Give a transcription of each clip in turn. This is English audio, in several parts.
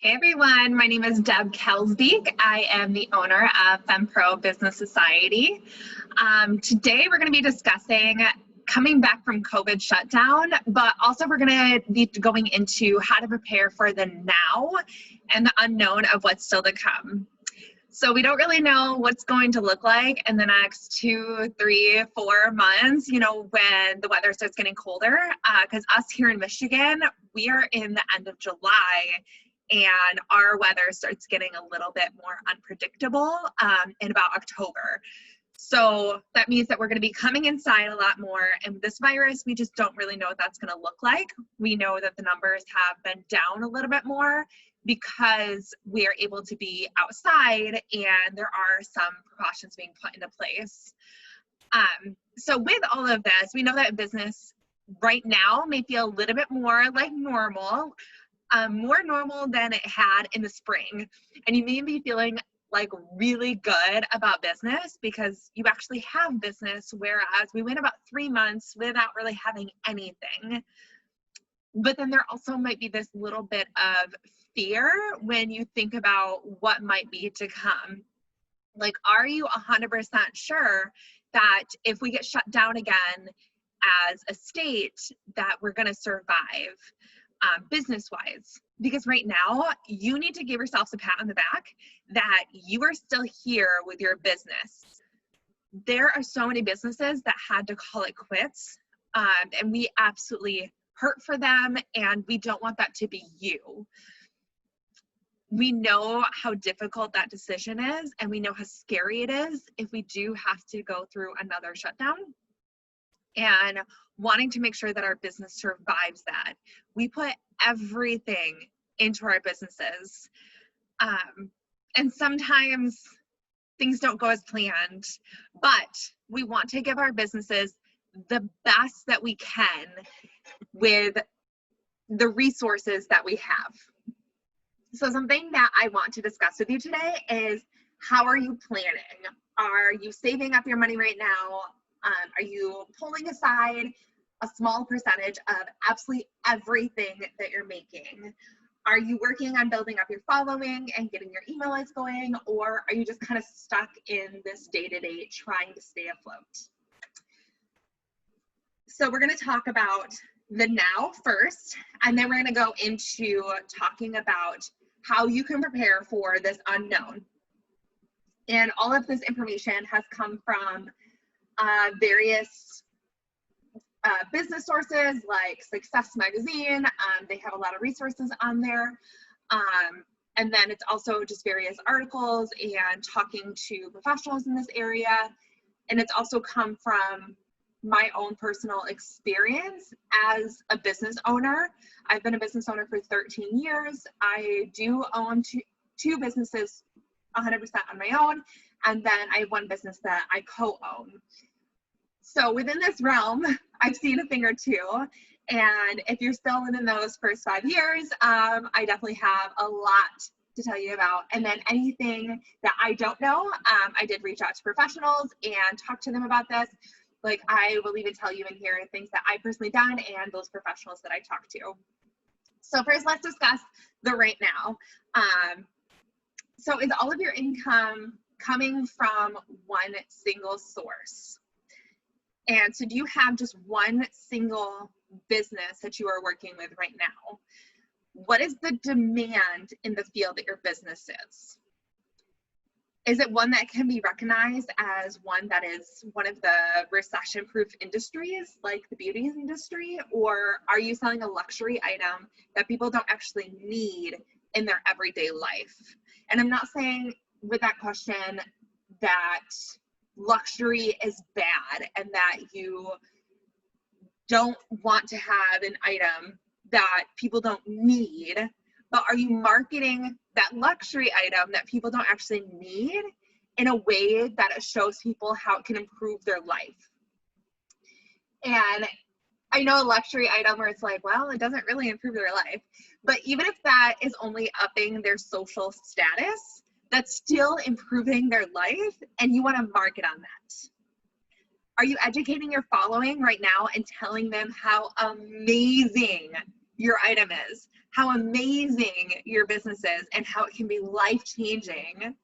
Hey everyone, my name is Deb Kelsbeek. I am the owner of FemPro Business Society. Today we're going to be discussing coming back from COVID shutdown, but also we're going to be going into how to prepare for the now and the unknown of what's still to come. So we don't really know what's going to look like in the next 2, 3, 4 months, when the weather starts getting colder, because us here in Michigan, we are in the end of July and our weather starts getting a little bit more unpredictable in about October. So that means that we're going to be coming inside a lot more, and this virus, we just don't really know what that's going to look like. We know that the numbers have been down a little bit more because we are able to be outside and there are some precautions being put into place. So with all of this, we know that business right now may feel a little bit more like normal, more normal than it had in the spring. And you may be feeling like really good about business because you actually have business, whereas we went about 3 months without really having anything. But then there also might be this little bit of fear when you think about what might be to come. Like, are you 100% sure that if we get shut down again as a state that we're going to survive business-wise? Because right now you need to give yourself a pat on the back that you are still here with your business. There are so many businesses that had to call it quits, and we absolutely hurt for them, and we don't want that to be you. We know how difficult that decision is, and we know how scary it is if we do have to go through another shutdown, and wanting to make sure that our business survives that. We put everything into our businesses, and sometimes things don't go as planned, but we want to give our businesses the best that we can with the resources that we have. So something that I want to discuss with you today is, how are you planning? Are you saving up your money right now? Are you pulling aside a small percentage of absolutely everything that you're making? Are you working on building up your following and getting your email lists going, or are you just kind of stuck in this day-to-day trying to stay afloat? So we're going to talk about the now first, and then we're going to go into talking about how you can prepare for this unknown. And all of this information has come from various business sources like Success Magazine. They have a lot of resources on there. And then it's also just various articles and talking to professionals in this area. And it's also come from my own personal experience as a business owner. I've been a business owner for 13 years. I do own two businesses 100% on my own, and then I have one business that I co-own. So within this realm, I've seen a thing or two, and if you're still within those first 5 years, I definitely have a lot to tell you about. And then anything that I don't know, I did reach out to professionals and talk to them about this. Like, I will even tell you in here things that I personally done and those professionals that I talked to. So first, let's discuss the right now. So is all of your income coming from one single source? And so do you have just one single business that you are working with right now? What is the demand in the field that your business is? Is it one that can be recognized as one that is one of the recession-proof industries, like the beauty industry? Or are you selling a luxury item that people don't actually need in their everyday life? And I'm not saying with that question that luxury is bad and that you don't want to have an item that people don't need, but are you marketing that luxury item that people don't actually need in a way that it shows people how it can improve their life? And I know a luxury item where it's like, well, it doesn't really improve their life, but even if that is only upping their social status, that's still improving their life, and you want to market on that. Are you educating your following right now and telling them how amazing your item is? how amazing your business is and how it can be life-changing?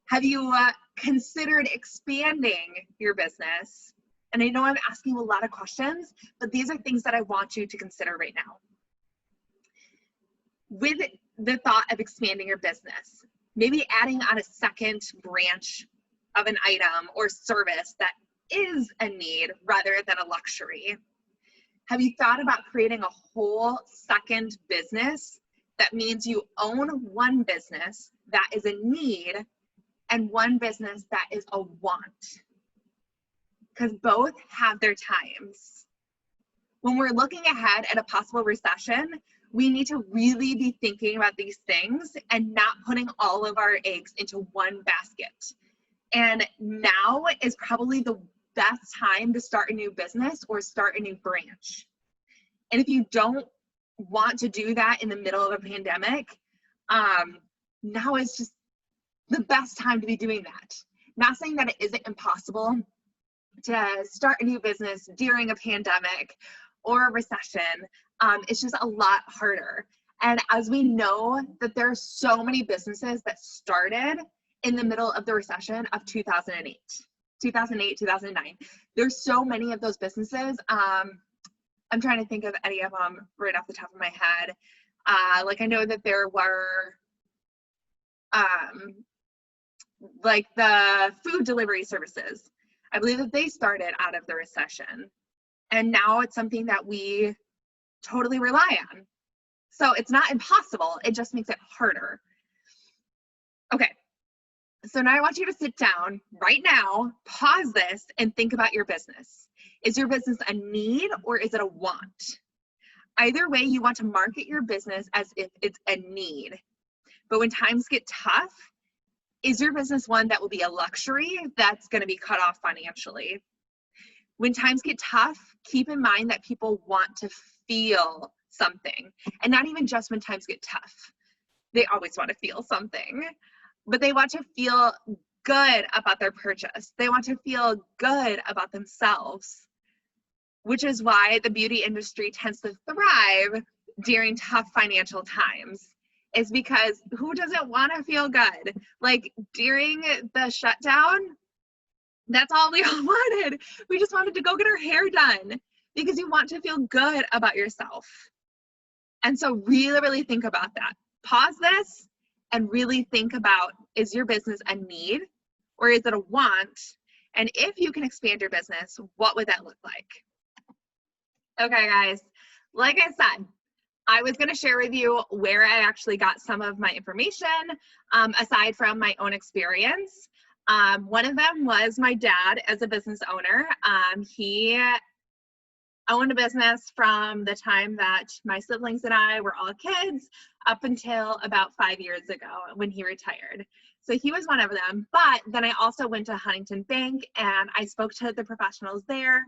Have you considered expanding your business? And I know I'm asking a lot of questions, but these are things that I want you to consider right now. With the thought of expanding your business, maybe adding on a second branch of an item or service that is a need rather than a luxury. Have you thought about creating a whole second business? That means you own one business that is a need and one business that is a want, because both have their times. When we're looking ahead at a possible recession, we need to really be thinking about these things and not putting all of our eggs into one basket. And now is probably the best time to start a new business or start a new branch. And if you don't want to do that in the middle of a pandemic, now is just the best time to be doing that. Not saying that it isn't impossible to start a new business during a pandemic or a recession. It's just a lot harder. And as we know that there are so many businesses that started in the middle of the recession of 2008, 2009. There's so many of those businesses. I'm trying to think of any of them right off the top of my head. Like I know that there were like the food delivery services. I believe that they started out of the recession. And now it's something that we totally rely on. So it's not impossible, it just makes it harder. Okay, so now I want you to sit down right now, pause this, and think about your business. Is your business a need or is it a want? Either way, you want to market your business as if it's a need. But when times get tough, is your business one that will be a luxury that's going to be cut off financially? When times get tough, keep in mind that people want to feel something, and not even just when times get tough. They always want to feel something, but they want to feel good about their purchase. They want to feel good about themselves, which is why the beauty industry tends to thrive during tough financial times. Is because who doesn't want to feel good? Like during the shutdown, that's all we all wanted. We just wanted to go get our hair done because you want to feel good about yourself. And so really, really think about that. Pause this and really think about, is your business a need or is it a want? And if you can expand your business, what would that look like? Okay, guys, like I said, I was going to share with you where I actually got some of my information, aside from my own experience. One of them was my dad as a business owner. He owned a business from the time that my siblings and I were all kids up until about 5 years ago when he retired. So he was one of them. But then I also went to Huntington Bank and I spoke to the professionals there.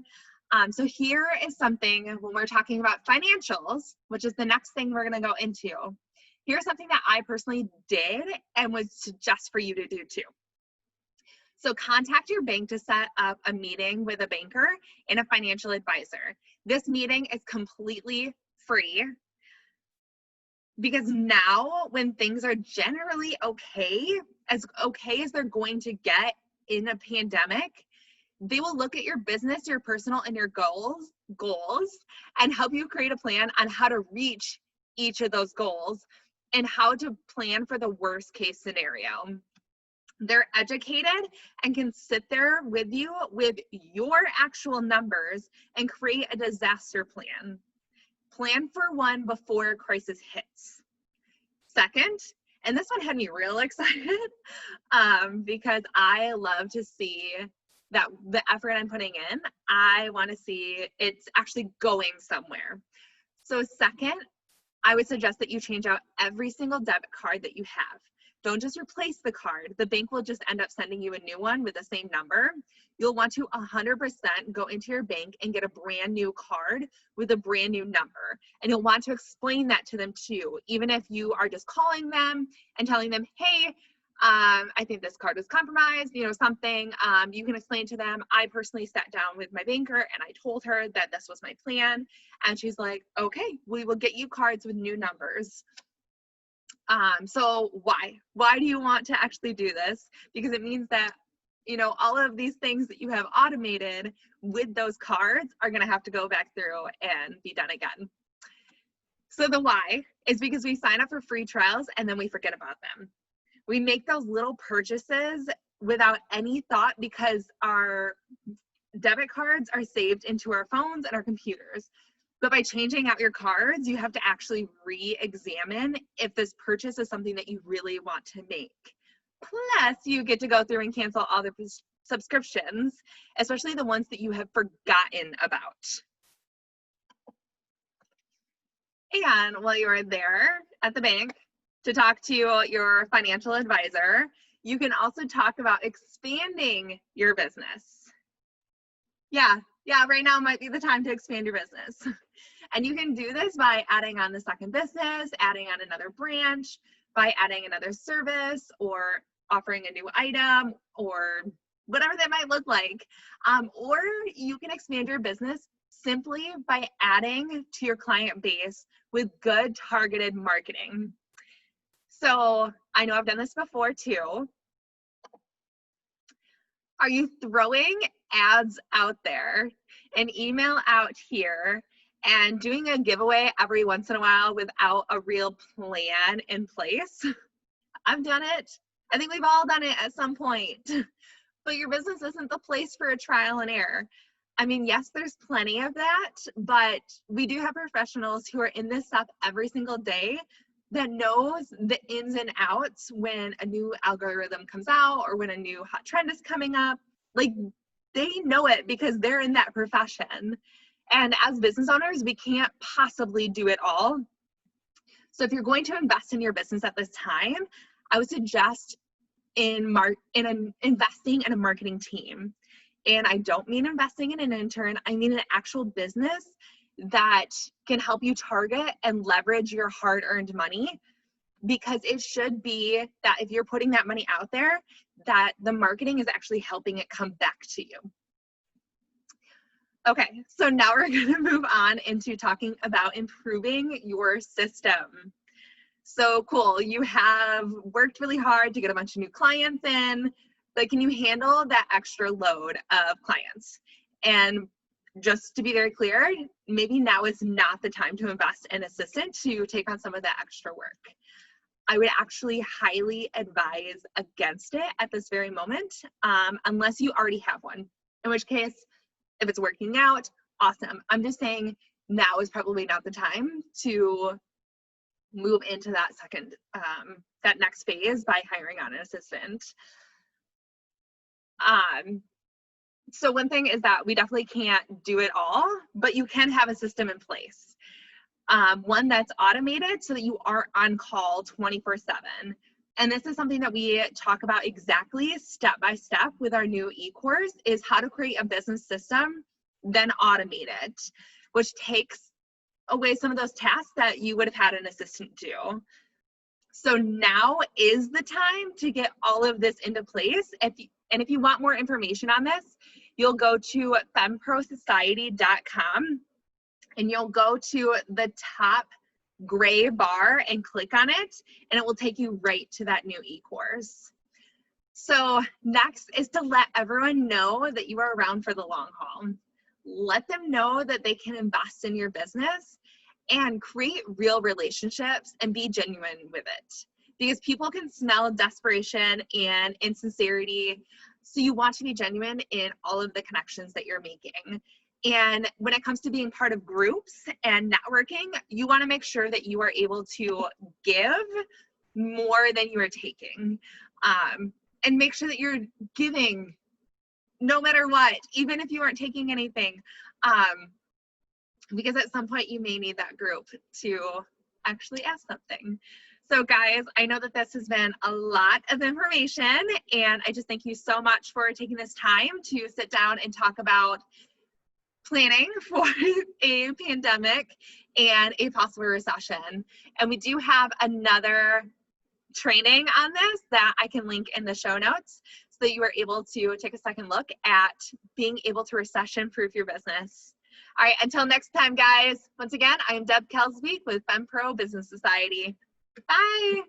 So here is something when we're talking about financials, which is the next thing we're going to go into. Here's something that I personally did and would suggest for you to do too. So contact your bank to set up a meeting with a banker and a financial advisor. This meeting is completely free because now when things are generally okay as they're going to get in a pandemic, they will look at your business, your personal, and your goals, and help you create a plan on how to reach each of those goals and how to plan for the worst case scenario. They're educated and can sit there with you with your actual numbers and create a disaster plan. Plan for one before a crisis hits. Second, and this one had me real excited because I love to see that the effort I'm putting in, I want to see it's actually going somewhere. So second, I would suggest that you change out every single debit card that you have. Don't just replace the card. The bank will just end up sending you a new one with the same number. You'll want to 100% go into your bank and get a brand new card with a brand new number. And you'll want to explain that to them too, even if you are just calling them and telling them, hey, I think this card was compromised, something. You can explain to them. I personally sat down with my banker and I told her that this was my plan. And she's like, okay, we will get you cards with new numbers. So why do you want to actually do this? Because it means that, all of these things that you have automated with those cards are going to have to go back through and be done again. So the why is because we sign up for free trials and then we forget about them. We make those little purchases without any thought because our debit cards are saved into our phones and our computers. But by changing out your cards, you have to actually re-examine if this purchase is something that you really want to make. Plus, you get to go through and cancel all the subscriptions, especially the ones that you have forgotten about. And while you're there at the bank to talk to your financial advisor, you can also talk about expanding your business. Yeah, right now might be the time to expand your business. And you can do this by adding on the second business, adding on another branch, by adding another service, or offering a new item, or whatever that might look like. Or you can expand your business simply by adding to your client base with good targeted marketing. So I know I've done this before too. Are you throwing ads out there, an email out here, and doing a giveaway every once in a while without a real plan in place? I've done it. I think we've all done it at some point. But your business isn't the place for a trial and error. I mean, yes, there's plenty of that, but we do have professionals who are in this stuff every single day that knows the ins and outs when a new algorithm comes out or when a new hot trend is coming up. Like, they know it because they're in that profession. And as business owners, we can't possibly do it all. So if you're going to invest in your business at this time, I would suggest investing in a marketing team. And I don't mean investing in an intern, I mean an actual business that can help you target and leverage your hard-earned money, because it should be that if you're putting that money out there, that the marketing is actually helping it come back to you. Okay, so now we're going to move on into talking about improving your system. So cool, you have worked really hard to get a bunch of new clients in, but can you handle that extra load of clients? And just to be very clear, maybe now is not the time to invest in an assistant to take on some of that extra work. I would actually highly advise against it at this very moment, unless you already have one, in which case, if it's working out, awesome. I'm just saying now is probably not the time to move into that that next phase by hiring on an assistant. So one thing is that we definitely can't do it all, but you can have a system in place. One that's automated so that you are on call 24/7. And this is something that we talk about exactly step by step with our new e-course, is how to create a business system, then automate it, which takes away some of those tasks that you would have had an assistant do. So now is the time to get all of this into place. If you want more information on this, you'll go to femprosociety.com and you'll go to the top gray bar and click on it, and it will take you right to that new e-course. So next is to let everyone know that you are around for the long haul. Let them know that they can invest in your business and create real relationships and be genuine with it, because people can smell desperation and insincerity. So you want to be genuine in all of the connections that you're making. And when it comes to being part of groups and networking, you want to make sure that you are able to give more than you are taking, and make sure that you're giving no matter what, even if you aren't taking anything, because at some point you may need that group to actually ask something. So guys, I know that this has been a lot of information, and I just thank you so much for taking this time to sit down and talk about planning for a pandemic and a possible recession. And we do have another training on this that I can link in the show notes so that you are able to take a second look at being able to recession-proof your business. All right, until next time, guys. Once again, I am Deb Kelsbeek with FemPro Business Society. Bye.